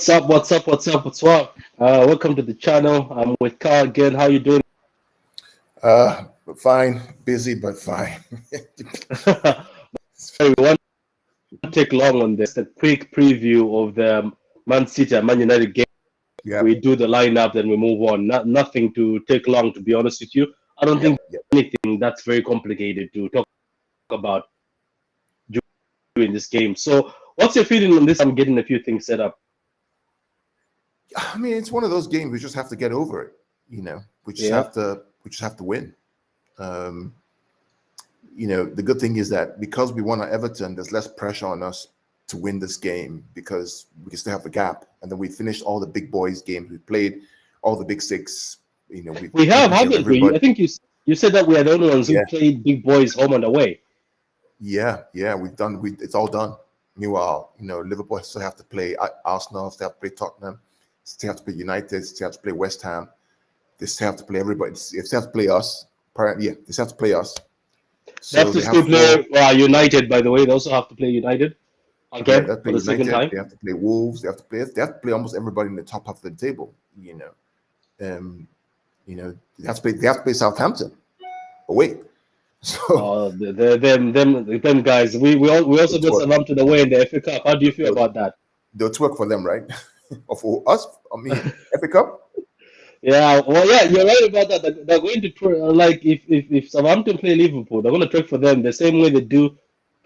What's up? What's up? What's up? What's up? Welcome to the channel. I'm with Carl again. How you doing? Fine, busy but fine. We won't take long on this. A quick preview of the Man City and Man United game. Yep, We do the lineup, then we move on. Nothing to take long, to be honest with you. I don't think yep. anything that's very complicated to talk about during this game. So, what's your feeling on this? I'm getting a few things set up. I mean, it's one of those games we just have to get over it. We just Yeah. have to win. Um, the good thing is that because we won at Everton, there's less pressure on us to win this game because we can still have the gap. And then we finished all the big boys games. We played all the big six. We've We have, taken care of haven't we? I everybody. think you said that we are the only ones who Yeah, played big boys home and away. yeah. We've done. It's all done. Meanwhile, Liverpool still have to play Arsenal, still have to play Tottenham, still have to play United, still have to play West Ham. They still have to play everybody. They still have to play us. Yeah, they still have to play us. They have So to they have still four. play United, by the way. They also have to play United Yeah, again they have to for play the second United. time. They have to play Wolves. They have to play almost everybody in the top half of the table. Um, they have to play. They have to play Southampton. But wait, so Them guys. We also it's got what Southampton away in the FA Cup. How do you feel about that? they'll twerk for them, right? Or for us, I mean, FA Cup. Yeah, well, yeah, you're right about that. They're going to like if Southampton play Liverpool, they're going to twerk for them the same way they do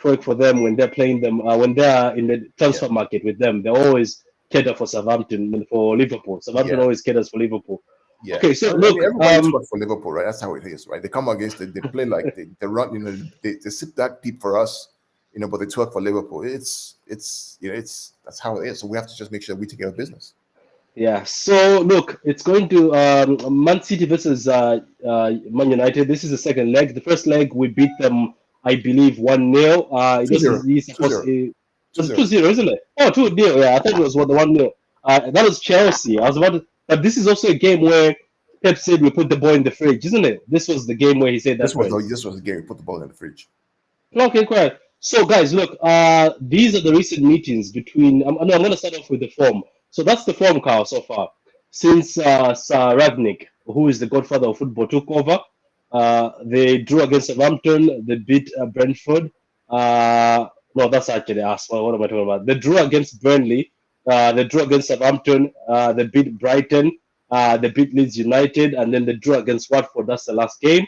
twerk for them when they're playing them when they're in the Yeah, transfer market with them. They always cater for Southampton and for Liverpool. Southampton yeah, always caters for Liverpool. yeah. Okay, so I mean, look, everybody twerk for Liverpool, right? That's how it is, right? They come against it. They play like they run. They sit that deep for us. But they twerk for Liverpool. It's that's how it is. So we have to just make sure we take care of business. yeah. So look, it's going to Man City versus Man United. This is the second leg. The first leg we beat them, I believe, 1-0. It Two was zero, two supposed zero, it two was zero. 2-0, isn't it? Oh, 2-0. Yeah, I thought it was the 1-0. That was Chelsea. I was about to, but this is also a game where Pep said we put the ball in the fridge, isn't it? This was the game where he said that phrase. This was the game. We put the ball in the fridge. Okay, correct. So, guys, look, these are the recent meetings between. No, I'm going to start off with the form. So that's the form, Carl, so far. Since Sir Ragnick, who is the godfather of football, took over, they drew against Southampton. They beat Brentford. No, that's actually us. What am I talking about? They drew against Burnley. They drew against Southampton. They beat Brighton. They beat Leeds United, and then they drew against Watford. That's the last game.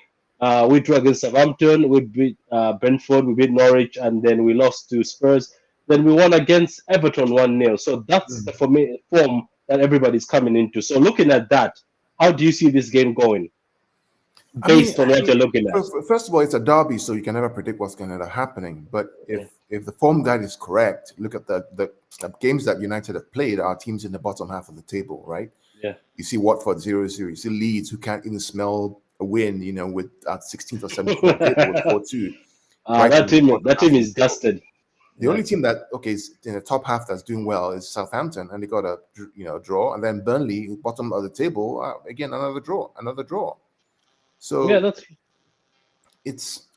We drew against Southampton, we beat Brentford, we beat Norwich, and then we lost to Spurs. Then we won against Everton 1-0. So that's the Mm. form that everybody's coming into. So looking at that, how do you see this game going based on I what you're mean, looking at? first of all, it's a derby, so you can never predict what's going to end up happening. But Yeah. if the form guide is correct, look at the games that United have played. Are teams in the bottom half of the table, right? Yeah. You see Watford 0-0. You see Leeds, who can't even smell a win. With at 16th or 17th on the table with 4-2. That Brighton in the bottom half team of the is table. dusted. The Yeah. only team that is in the top half that's doing well is Southampton, and they got a draw, and then Burnley, bottom of the table, again another draw. Yeah, So that's it's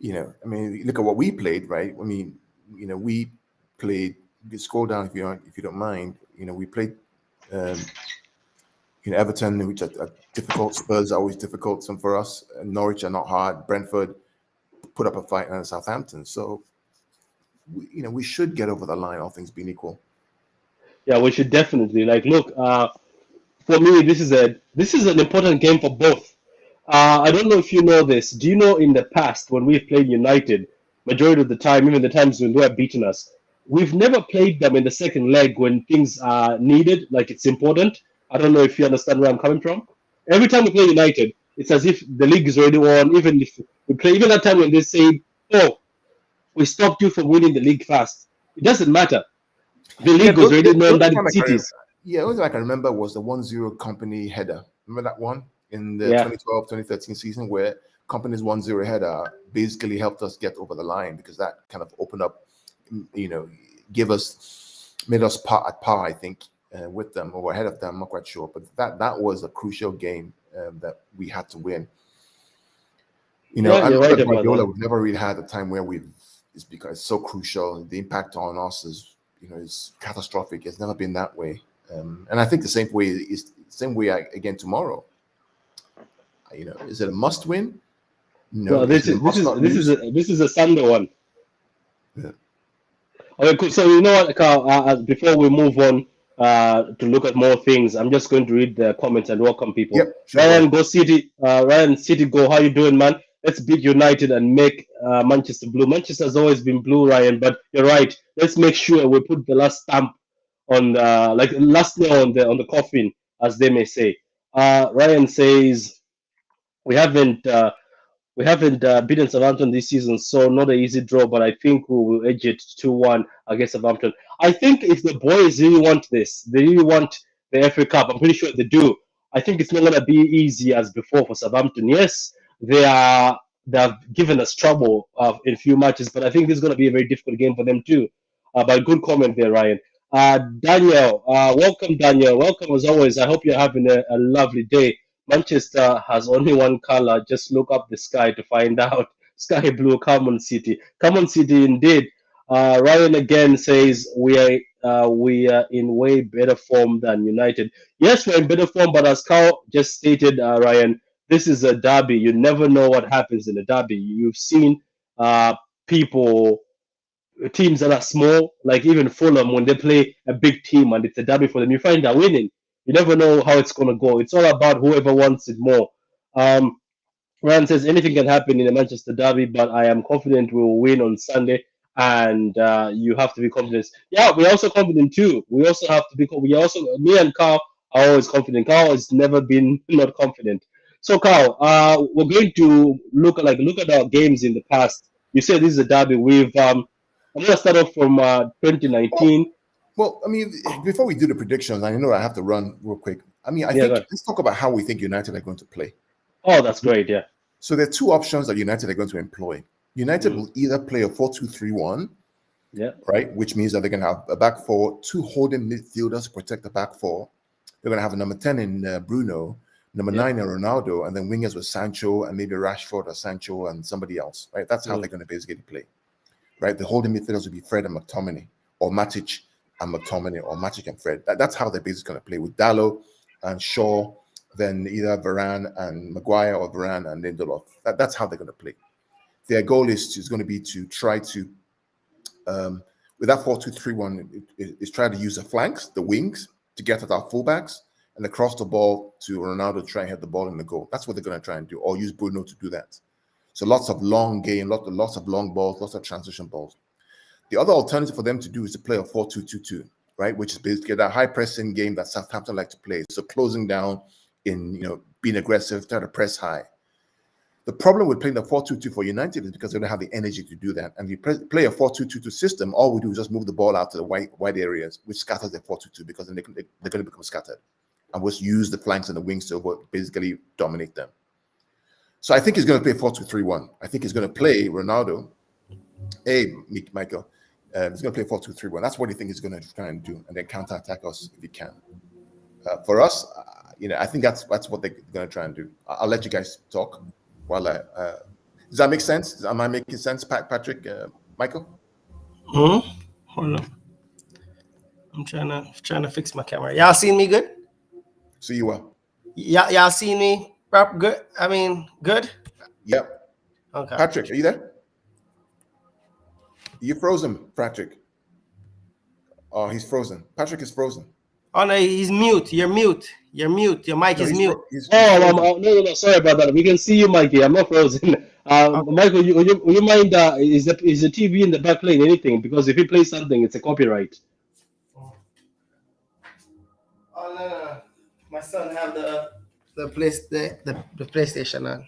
look at what we played, right? We played. You can scroll down if you don't mind. We played um, Everton, which are difficult. Spurs are always difficult. Some for us. Norwich are not hard. Brentford put up a fight, and Southampton. So we should get over the line, all things being equal. yeah. We should definitely look. For me, this is an important game for both. I don't know if you know this. Do you know in the past when we've played United, majority of the time, even the times when they have beaten us, we've never played them in the second leg when things are needed, like it's important. I don't know if you understand where I'm coming from. Every time we play United, it's as if the league is already won. Even if we play, even that time when they say, "Oh, we stopped you from winning the league fast," it doesn't matter. The Yeah, league was already the known only that time I it's can cities. yeah, the only time I can remember was the 1-0 company header. Remember that one in the Yeah. 2012-2013 season where company's 1-0 header basically helped us get over the line because that kind of opened up, you know, made us at par, I think, with them or ahead of them. I'm not quite sure, but that was a crucial game that we had to win. Yeah, I you're look right at about Guardiola. that. We've never really had a time where it's because it's so crucial. The impact on us is is catastrophic. It's never been that way, and I think the same way again tomorrow. Is it a must win? No. Well, this is a Sunday one. Yeah. Okay, cool. So you know what, Carl? Before we move on to look at more things, I'm just going to read the comments and welcome people. Yep, sure. Ryan, go City. Ryan, City, go. How you doing, man? Let's beat United and make Manchester blue. Manchester's always been blue, Ryan. But you're right. Let's make sure we put the last stamp on like last nail on the coffin, as they may say. Ryan says we haven't. Beaten Southampton this season, so not an easy draw, but I think we will edge it 2-1 against Southampton. I think if the boys really want this, they really want the FA Cup, I'm pretty sure they do. I think it's not going to be easy as before for Southampton. Yes, they have given us trouble in a few matches, but I think this is going to be a very difficult game for them too. But good comment there, Ryan. Daniel, welcome, Daniel. Welcome as always. I hope you're having a lovely day. Manchester has only one color. Just look up the sky to find out. Sky blue, come on City. Come on City indeed. Ryan again says we are in way better form than United. Yes, we're in better form, but as Carl just stated, Ryan, this is a derby. You never know what happens in a derby. You've seen teams that are small, like even Fulham, when they play a big team and it's a derby for them, you find they're winning. You never know how it's going to go. It's all about whoever wants it more. Ryan says anything can happen in the Manchester derby, but I am confident we will win on Sunday. And you have to be confident. Yeah, we're also confident too. We also have to be. Me and Carl are always confident. Carl has never been not confident. So Carl, we're going to look at our games in the past. You said this is a derby. I'm going to start off from 2019. Well, I mean, before we do the predictions, I know I have to run real quick. I mean, I think let's talk about how we think United are going to play. Oh, that's great, yeah. So there are two options that United are going to employ. United will either play a 4-2-3-1, right, which means that they're going to have a back four, two holding midfielders to protect the back four. They're going to have a number 10 in Bruno, number 9 in Ronaldo, and then wingers with Sancho and maybe Rashford or Sancho and somebody else, right? That's how they're going to basically play, right? The holding midfielders will be Fred and McTominay, or Matic and McTominay, or Matic and Fred. That's how they're basically going to play, with Dalot and Shaw, then either Varane and Maguire, or Varane and Lindelof. That's how they're going to play. Their goal is going to be to try to, with that 4-2-3-1, is try to use the flanks, the wings, to get at our fullbacks and across the ball to Ronaldo to try and hit the ball in the goal. That's what they're going to try and do, or use Bruno to do that. So lots of long game, lots of long balls, lots of transition balls. The other alternative for them to do is to play a 4-2-2-2, right? Which is basically that high pressing game that Southampton like to play. So closing down in, being aggressive, trying to press high. The problem with playing the 4-2-2 for United is because they don't have the energy to do that. And if you play a 4-2-2-2 system, all we do is just move the ball out to the wide areas, which scatters the 4-2-2, because then they're going to become scattered. And we'll use the flanks and the wings to basically dominate them. So I think he's going to play 4-2-3-1. I think he's going to play Ronaldo. Hey, Michael. He's going to play 4-2-3-1. That's what I think he's going to try and do, and then counter-attack us if he can. For us, I think that's what they're going to try and do. I'll let you guys talk. Does that make sense? Am I making sense, Patrick? Michael? Hold on. I'm trying to fix my camera. Y'all seen me good? See you well. Y'all seen me good? I mean, good? Yep. Okay. Patrick, are you there? You're frozen, Patrick. Oh, he's frozen. Patrick is frozen. Oh no, he's mute. You're mute. Your mic is mute. No. Sorry about that. We can see you, Mikey. I'm not frozen. Okay. Michael, will you mind? Is the TV in the back playing anything? Because if he plays something, it's a copyright. Oh no. My son have the PlayStation on.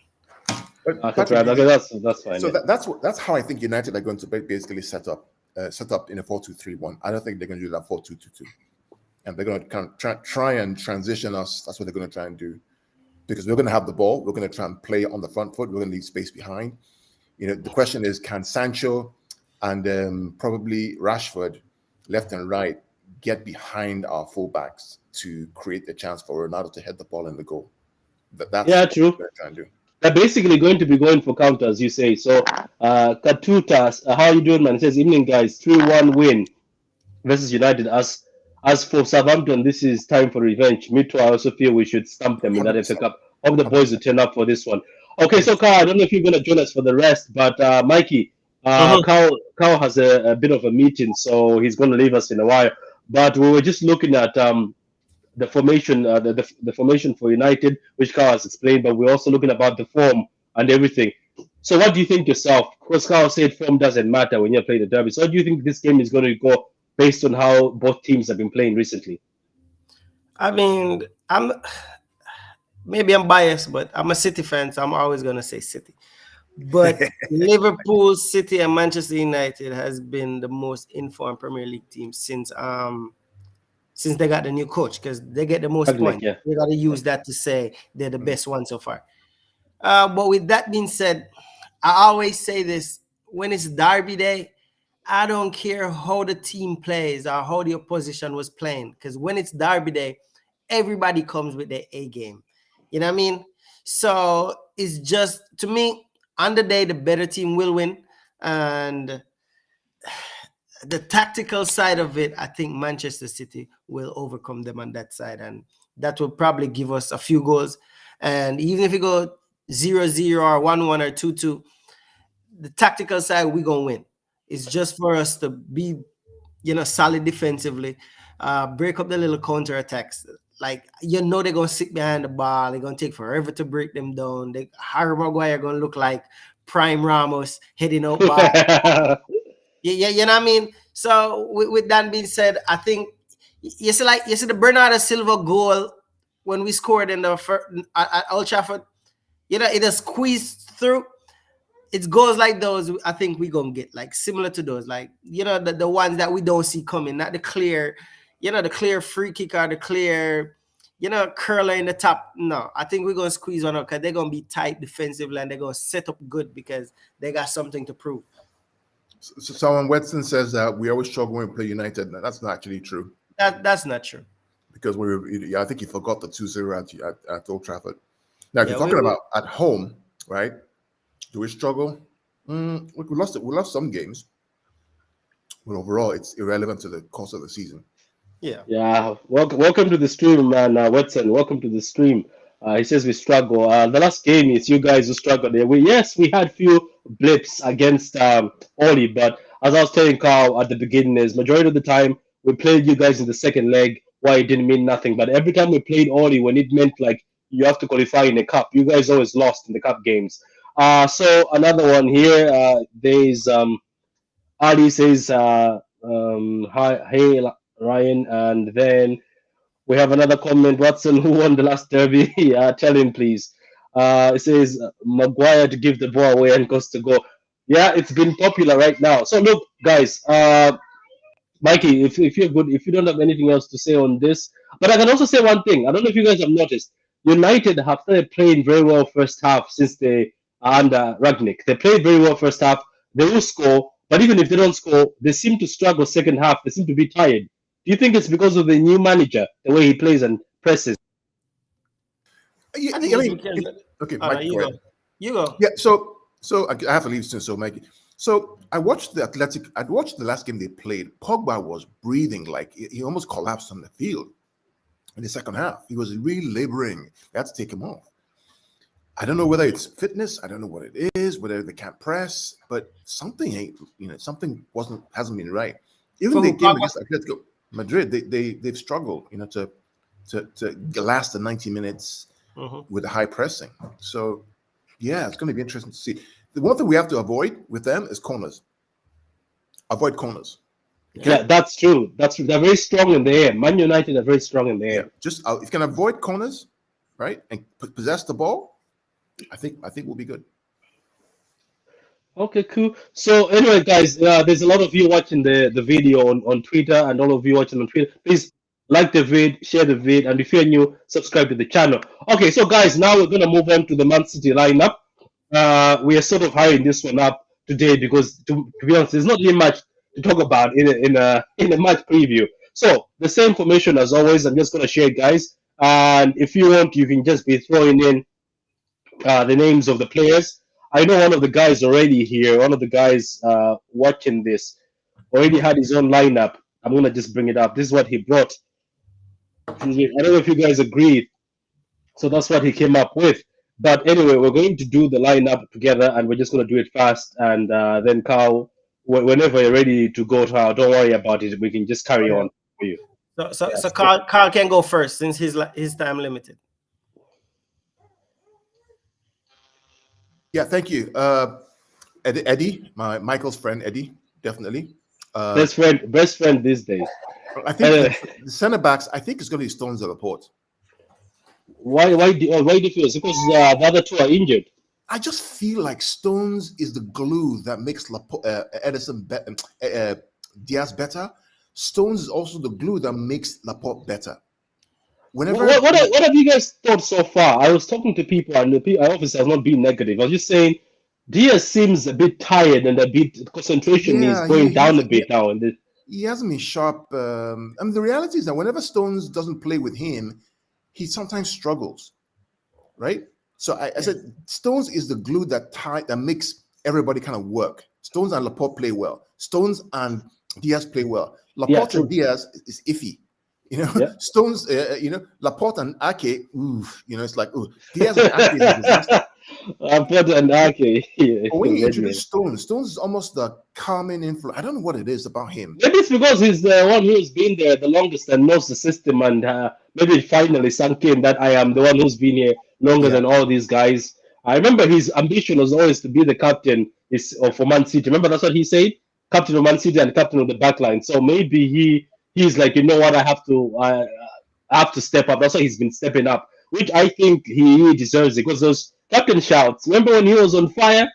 Okay, that's fine. So that's how I think United are going to basically set up in a 4-2-3-1. I don't think they're going to do that 4-2-2-2. And they're going to kind of try and transition us. That's what they're going to try and do, because we're going to have the ball. We're going to try and play on the front foot. We're going to leave space behind. The question is, can Sancho and probably Rashford, left and right, get behind our fullbacks to create the chance for Ronaldo to head the ball in the goal? That's true. What they're trying to do. They're basically going to be going for counters, you say. So, Katutas, how are you doing, man? It says, evening, guys. 3-1 win. versus United. As for Southampton, this is time for revenge. Me too. I also feel we should stamp them in that FA 100%. Cup. Hope the boys will 100%. turn up for this one. Okay, so 100%. Carl, I don't know if you're gonna join us for the rest, but Mikey, Mhm. Carl has a bit of a meeting, so he's gonna leave us in a while. But we were just looking at the formation, the formation for United, which Carl has explained, but we're also looking about the form and everything. So, what do you think yourself? Because Carl said form doesn't matter when you play the derby. So, what do you think this game is going to go based on how both teams have been playing recently? I mean, maybe I'm biased, but I'm a City fan, so I'm always gonna say City. But Liverpool, City, and Manchester United has been the most informed Premier League team since they got the new coach, because they get the most Ragnick, points. yeah. They got to use that to say they're the best one so far. But with that being said, I always say this: when it's Derby Day, I don't care how the team plays or how the opposition was playing, because when it's Derby Day, everybody comes with their A game. You know what I mean? So it's just, to me, on the day, the better team will win. And the tactical side of it, I think Manchester City will overcome them on that side. And that will probably give us a few goals. And even if we go 0-0 or 1-1 or 2-2, the tactical side, we're going to win. It's just for us to be, solid defensively, break up the little counter attacks. Like, they're going to sit behind the ball. They're going to take forever to break them down. Harry Maguire going to look like Prime Ramos heading out ball. Yeah, you know what I mean? So with that being said, I think you see the Bernardo Silva goal when we scored in the first, at Old Trafford. It has squeezed through. It's goals like those I think we're gonna get, like similar to those, like the ones that we don't see coming, not the clear, the clear free kick or the clear, curler in the top. No, I think we're gonna squeeze one out because they're gonna be tight defensively and they're gonna set up good because they got something to prove. So someone Wetson says that we always struggle when we play United. That's not actually true. That's not true. Because I think you forgot the 2-0 at Old Trafford. Now, if you're talking about at home, right? Do we struggle? We lost it. We lost some games, but overall, it's irrelevant to the course of the season. Yeah. Yeah. Welcome to the stream, man. Watson, welcome to the stream. He says we struggle. The last game is you guys who struggled there. We had few blips against Oli, but as I was telling Carl at the beginning, is majority of the time we played you guys in the second leg. Why it didn't mean nothing, but every time we played Oli, when it meant like you have to qualify in the cup, you guys always lost in the cup games. So another one here. There's Ali says hi, hey Ryan, and then we have another comment. Watson, who won the last derby? Tell him, please. It says Maguire to give the ball away and Costa to go. Yeah, it's been popular right now. So look, guys. Mikey, if you're good, if you don't have anything else to say on this, but I can also say one thing. I don't know if you guys have noticed. United have started playing very well first half since they are under Ragnick. They played very well first half. They will score, but even if they don't score, they seem to struggle second half. They seem to be tired. Do you think it's because of the new manager, the way he plays and presses? Yeah, I think it's because okay, no, Mike, you go. You go. Yeah, so I have to leave soon. So Mikey, so I watched the last game they played. Pogba was breathing like he almost collapsed on the field in the second half. He was really laboring. They had to take him off. I don't know whether it's fitness. I don't know what it is. Whether they can't press, but something ain't. Something hasn't been right. Even the game against Atletico Madrid, they've struggled. To last the 90 minutes with the high pressing. So yeah, it's going to be interesting to see. The one thing we have to avoid with them is corners. Avoid corners. Yeah, that's true. That's true. They're very strong in the air. Man United are very strong in the air. Just if you can avoid corners, right, and possess the ball, I think we'll be good. Okay, cool. So anyway, guys, there's a lot of you watching the video on Twitter, and all of you watching on Twitter. Please like the vid, share the vid, and if you're new, subscribe to the channel. Okay, so guys, now we're gonna move on to the Man City lineup. We are sort of hurrying this one up today because, to be honest, there's not really much to talk about in a match preview. So the same formation as always. I'm just gonna share it, guys, and if you want, you can just be throwing in the names of the players. I know one of the guys already here. One of the guys watching this already had his own lineup. I'm gonna just bring it up. This is what he brought. I don't know if you guys agree. So that's what he came up with. But anyway, we're going to do the lineup together, and we're just going to do it fast. And then Carl, whenever you're ready to go, Carl, don't worry about it. We can just carry Oh, on yeah. for you. So Carl can go first since his time limited. Yeah, thank you. Eddie, Michael's friend, Eddie, definitely. Best friend these days. I think the center backs, I think it's going to be Stones or Laporte. Why do you feel? Because the other two are injured. I just feel like Stones is the glue that makes Diaz better. Stones is also the glue that makes Laporte better. Whenever What have you guys thought so far? I was talking to people, and I obviously have not been negative. I was just saying Diaz seems a bit tired and a bit concentration is going down a bit now. And he hasn't been sharp. The reality is that whenever Stones doesn't play with him, he sometimes struggles, right? So I said Stones is the glue that makes everybody kind of work. Stones and Laporte play well. Stones and Diaz play well. Laporte and Diaz is iffy. Stones, Laporte and Ake, it's like, Diaz and Ake is a disaster. Laporte and Ake. But when you introduce Stones is almost the calming influence. I don't know what it is about him. Maybe it's because he's the one who's been there the longest and knows the system, and maybe it finally sunk in that I am the one who's been here longer than all these guys. I remember his ambition was always to be the captain for Man City. Remember that's what he said? Captain of Man City and captain of the backline. So maybe he's like, you know what, I have to step up. That's why he's been stepping up, which I think he deserves it, because those captain shouts. Remember when he was on fire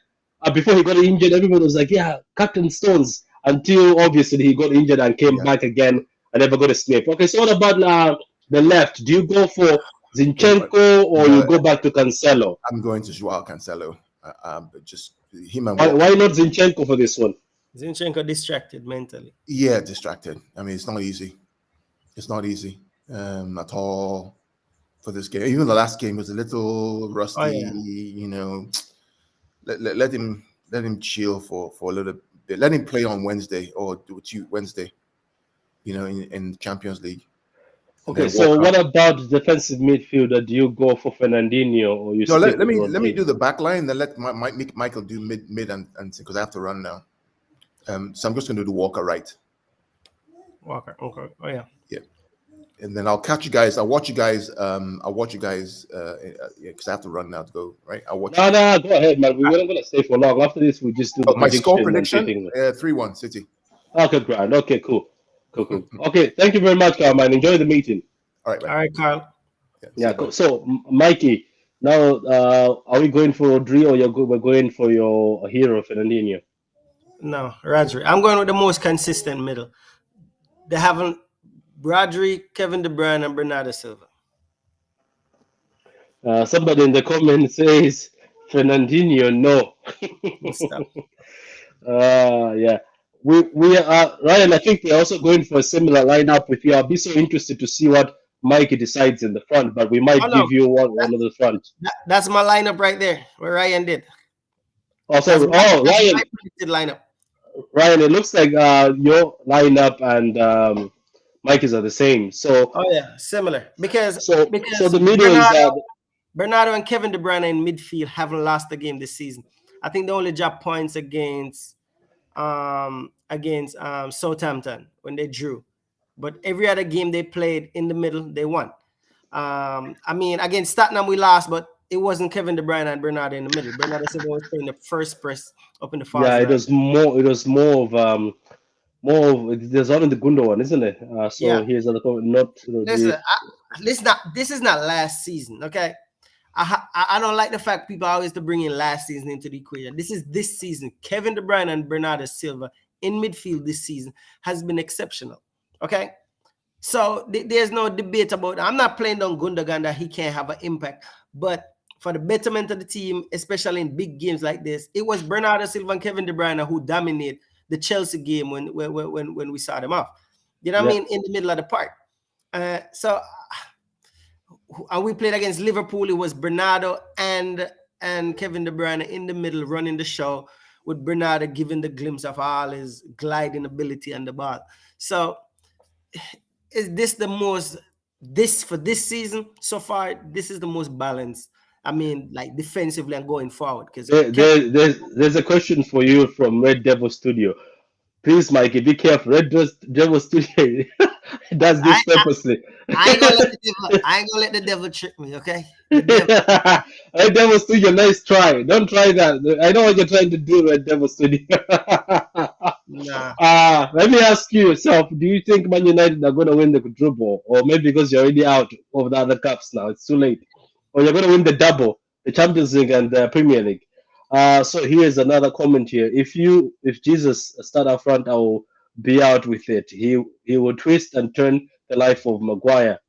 before he got injured? Everybody was like, yeah, Captain Stones, until obviously he got injured and came back again and never got a snip. Okay, so what about the left? Do you go for Zinchenko or you go back to Cancelo? I'm going to Joao Cancelo. Just him and why not Zinchenko for this one? Zinchenko distracted mentally. Yeah, distracted. I mean, it's not easy. It's not easy at all for this game. Even the last game was a little rusty. Let him chill for a little bit. Let him play on Wednesday or Wednesday. In Champions League. Okay, so what about defensive midfielder? Do you go for Fernandinho or you? No, let me do the back line. Then let Michael do mid and because I have to run now. So I'm just going to do Walker right. Walker. Okay. Oh yeah. Yeah. And then I'll catch you guys. I'll watch you guys. Because I have to run now to go. Right. I'll watch. No, go ahead, man. We weren't gonna stay for long. After this, we just do my score prediction. 3-1 City. Okay, grand. Okay, cool. Okay, thank you very much, Carl, man. Enjoy the meeting. All right, man. All right, Carl. Yeah. Cool. So, Mikey, now are we going for Rodri or we're going for your hero Fernandinho? No, Rodri. I'm going with the most consistent middle. They haven't Rodri, Kevin De Bruyne, and Bernardo Silva. Somebody in the comments says Fernandinho, no. Stop. Yeah. We are Ryan. I think we're also going for a similar lineup with you. I'll be so interested to see what Mikey decides in the front, but we might give you one of the front. That's my lineup right there, where Ryan did. Ryan did lineup. Ryan, it looks like your lineup and Mikey's are the same. So similar because the middle is Bernardo and Kevin De Bruyne in midfield haven't lost a game this season. I think they only dropped points against Southampton when they drew, but every other game they played in the middle they won. I mean, against Tottenham we lost, but it wasn't Kevin De Bruyne and Bernardo in the middle. Bernardo Silva was playing the first press up in the far. Yeah, it was more of there's one in the Gundo one, isn't it? Here's the not. Listen, this is not last season, okay? I don't like the fact people always to bring in last season into the equation. This is this season. Kevin De Bruyne and Bernardo Silva in midfield this season has been exceptional, okay? So there's no debate about it. I'm not playing down Gundogan that he can't have an impact, but for the betterment of the team, especially in big games like this, it was Bernardo Silva and Kevin De Bruyne who dominated the Chelsea game when we saw them off. You know what I mean? In the middle of the park. And we played against Liverpool. It was Bernardo and Kevin De Bruyne in the middle running the show, with Bernardo giving the glimpse of all his gliding ability and the ball. So is this the most this for this season so far? This is the most balanced. I mean, like defensively and going forward because There's a question for you from Red Devil Studio. Please, Mikey, be careful. Devil Studio does I, this purposely. I ain't gonna let the devil. I ain't gonna let the devil trick me. Okay, the devil. Red Devil Studio, nice try. Don't try that. I know what you're trying to do, Red Devil Studio. Nah. Let me ask you yourself, do you think Man United are going to win the quadruple? Or maybe because you're already out of the other cups now, it's too late. Or you're going to win the double, the Champions League and the Premier League. So here's another comment here. If Jesus start up front, I will be out with it. He will twist and turn the life of Maguire.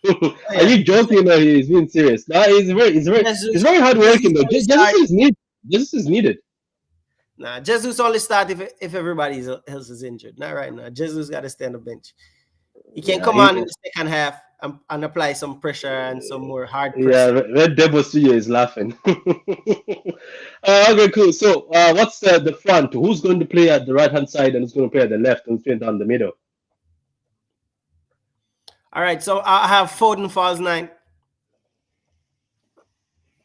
Oh, Are yeah. you joking or he's being serious? No, he's very hard working though. Jesus Jesus is needed. Jesus is needed. Nah, Jesus only start if everybody else is injured. Not right now. Jesus got to stay on the bench. He can Yeah, come on in the second half and apply some pressure and some more hard yeah, pressure. Red Devil Studio is laughing. Okay, cool. So, what's the front? Who's going to play at the right hand side and who's going to play at the left and who's playing down the middle? All right, so I have Foden falls 9.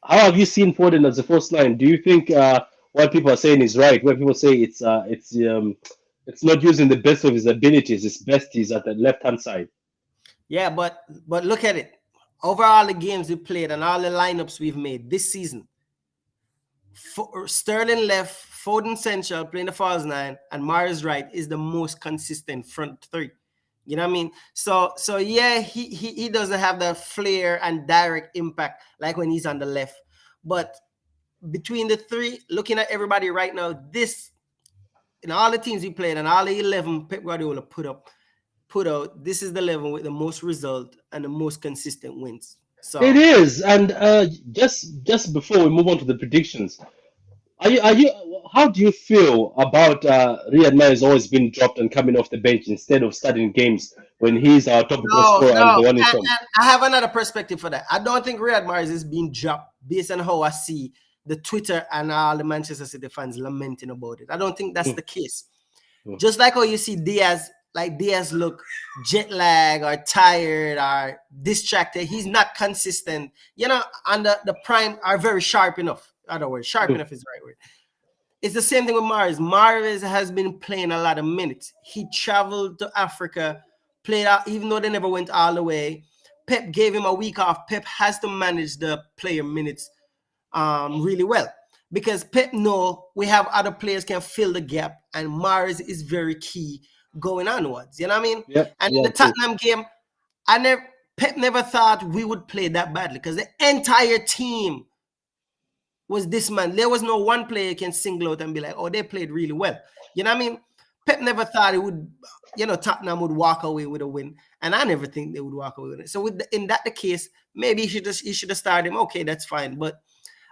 How have you seen Foden as a first line? Do you think what people are saying is right? Where people say it's not using the best of his abilities, his best is at the left hand side. Yeah, but look at it. Over all the games we played and all the lineups we've made this season, Sterling left, Foden central playing the false 9, and Mars right is the most consistent front 3. You know what I mean? So yeah, he doesn't have the flair and direct impact like when he's on the left. But between the three, looking at everybody right now, this in all the teams he played and all the 11 Pep Guardiola put out, this is the 11 with the most result and the most consistent wins. So It is, and just before we move on to the predictions, are you how do you feel about Riyad Mahrez always being dropped and coming off the bench instead of starting games when he's our top goal no, scorer and no, the one in and form? I have another perspective for that. I don't think Riyad Mahrez is being dropped based on how I see the Twitter and all the Manchester City fans lamenting about it. I don't think that's the case. Just like how you see Diaz, like Diaz look jet lag or tired or distracted. He's not consistent. You know, and the prime are very sharp enough. In other words, sharp enough is the right word. It's the same thing with Mahrez. Mahrez has been playing a lot of minutes. He traveled to Africa, played out, even though they never went all the way. Pep gave him a week off. Pep has to manage the player minutes really well because Pep know we have other players can fill the gap, and Mahrez is very key going onwards. You know what I mean? Yep, And in yeah, the Tottenham game, Pep never thought we would play that badly because the entire team was this man. There was no one player you can single out and be like, oh, they played really well. You know what I mean? Pep never thought it would, Tottenham would walk away with a win. And I never think they would walk away with it. So in that the case, maybe he should have started him. Okay, that's fine. But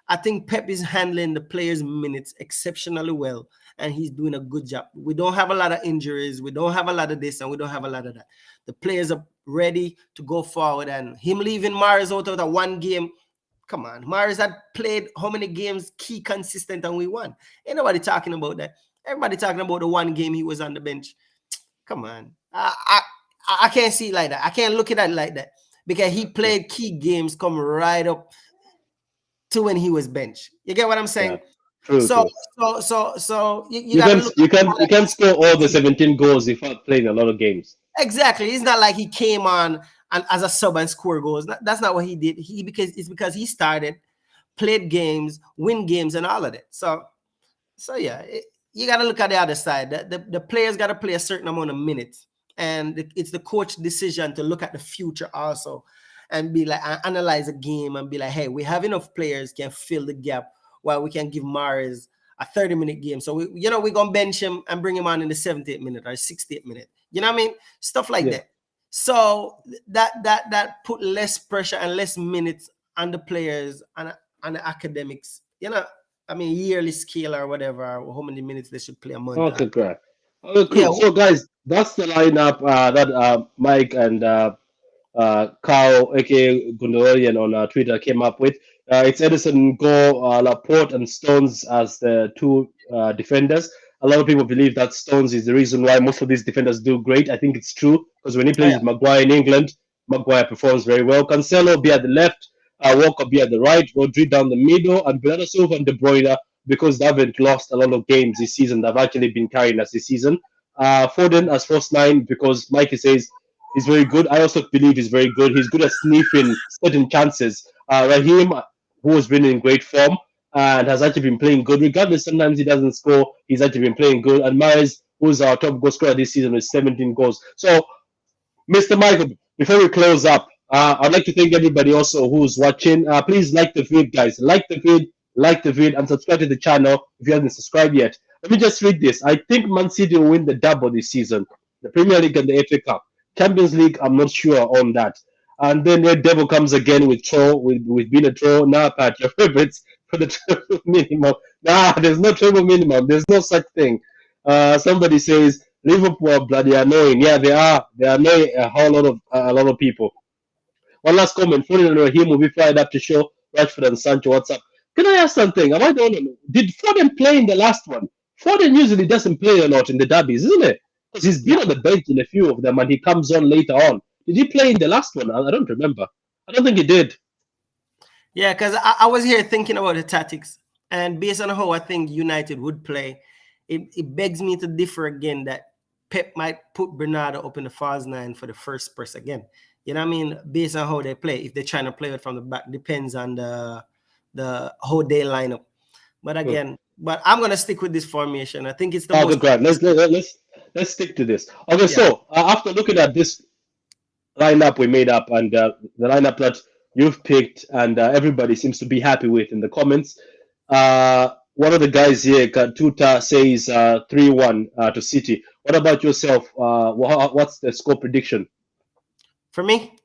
I think Pep is handling the players' minutes exceptionally well. And he's doing a good job. We don't have a lot of injuries. We don't have a lot of this and we don't have a lot of that. The players are ready to go forward. And him leaving Mahrez out of one game, come on, Mahrez had played how many games key consistent and we won. Ain't nobody talking about that. Everybody talking about the one game he was on the bench. Come on. I can't see it like that. I can't look at it like that because he played key games come right up to when he was bench. You get what I'm saying? Yeah. True, so you can score all the 17 goals without playing a lot of games. Exactly. It's not like he came on and as a sub and score goals. That's not what he did. Because he started, played games, win games, and all of that. So yeah, you got to look at the other side. The players got to play a certain amount of minutes, and it's the coach's decision to look at the future also, and be like analyze a game and be like, hey, we have enough players can fill the gap while we can give Mahrez a 30-minute game. So we're gonna bench him and bring him on in the 78th minute or 68th minute. You know what I mean? Stuff like that. So that put less pressure and less minutes on the players and the academics. I mean, yearly scale or whatever, or how many minutes they should play a month. Okay, great. Okay, cool. Yeah. So, guys, that's the lineup that Mike and Carl, aka Gundorian on Twitter, came up with. It's Edison, Go, Laporte, and Stones as the two defenders. a lot of people believe that Stones is the reason why most of these defenders do great. I think it's true because when he Oh plays yeah. with Maguire in England, Maguire performs very well. Cancelo be at the left, Walker be at the right, Rodri down the middle, and Bernardo Silva and De Bruyne because they haven't lost a lot of games this season. They've actually been carrying us this season. Foden as first nine because Mikey says he's very good. I also believe he's very good. He's good at sniffing certain chances. Raheem, who has been in great form and has actually been playing good, regardless. Sometimes he doesn't score. He's actually been playing good. And Mahrez, who's our top goal scorer this season with 17 goals. So Mr. Michael, before we close up, I'd like to thank everybody also who's watching. Please like the vid, guys. Like the vid, and subscribe to the channel if you haven't subscribed yet. Let me just read this. I think Man City will win the double this season, the Premier League and the FA Cup. Champions League, I'm not sure on that. And then Red Devil comes again with troll, with being a troll. Nah, Pat, your favorites for the treble minimum. Nah, there's no treble minimum. There's no such thing. Somebody says Liverpool are bloody annoying. Yeah, they are. They annoy a lot of people. One last comment. Foden and Raheem will be fired up to show Rashford and Sancho what's up. Can I ask something? Am I the only? Did Foden play in the last one? Foden usually doesn't play a lot in the derbies, isn't it? Because he's been Yeah. on the bench in a few of them and he comes on later on. Did he play in the last one? I don't remember. I don't think he did. Yeah, because I was here thinking about the tactics, and based on how I think United would play, it begs me to differ again that Pep might put Bernardo up in the false nine for the first press again. You know what I mean? Based on how they play, if they're trying to play it from the back, depends on the whole day lineup. But again, but I'm gonna stick with this formation. I think it's the Oh, most. good, Grant. Let's stick to this. Okay, Yeah. so after looking at this lineup we made up and the lineup that you've picked and everybody seems to be happy with in the comments. One of the guys here, Katuta, says 3-1 to City. What about yourself? What's the score prediction? For me,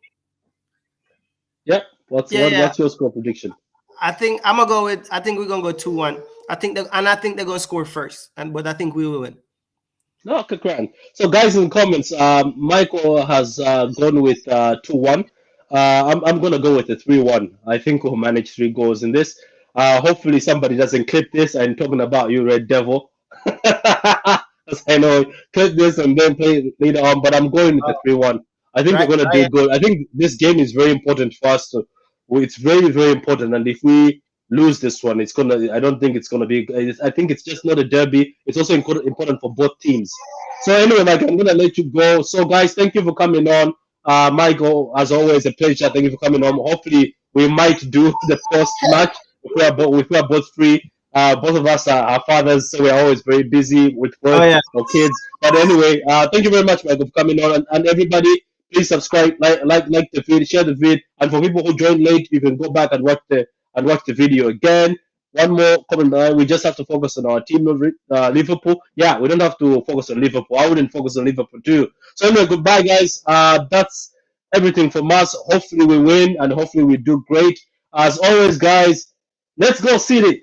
Yeah, what's your score prediction? I think I'm gonna go with. I think we're gonna go 2-1. I think they're gonna score first, but I think we will win. No, okay, grand. So, guys, in the comments, Michael has gone with 2-1. I'm going to go with a 3-1. I think we'll manage 3 goals in this. Hopefully, somebody doesn't clip this. I'm talking about you, Red Devil. Because I know, clip this and then play it later on. But I'm going with the 3-1. I think we're going to do good. I think this game is very important for us. It's very, very important. And if we lose this one, I don't think it's gonna be. I think it's just not a derby. It's also important for both teams. So anyway, Mike, I'm gonna let you go. So guys, thank you for coming on. Michael, as always, a pleasure. Thank you for coming on. Hopefully, we might do the post match if we are both free. Both of us are fathers, so we're always very busy with work or kids. But anyway, thank you very much, Michael, for coming on, and everybody. Please subscribe, like the video, share the video, and for people who joined late, you can go back and watch the video again. One more comment: we just have to focus on our team of Liverpool. Yeah, we don't have to focus on Liverpool. I wouldn't focus on Liverpool too. So anyway, goodbye, guys. That's everything from us. Hopefully we win, and hopefully we do great. As always, guys, let's go City.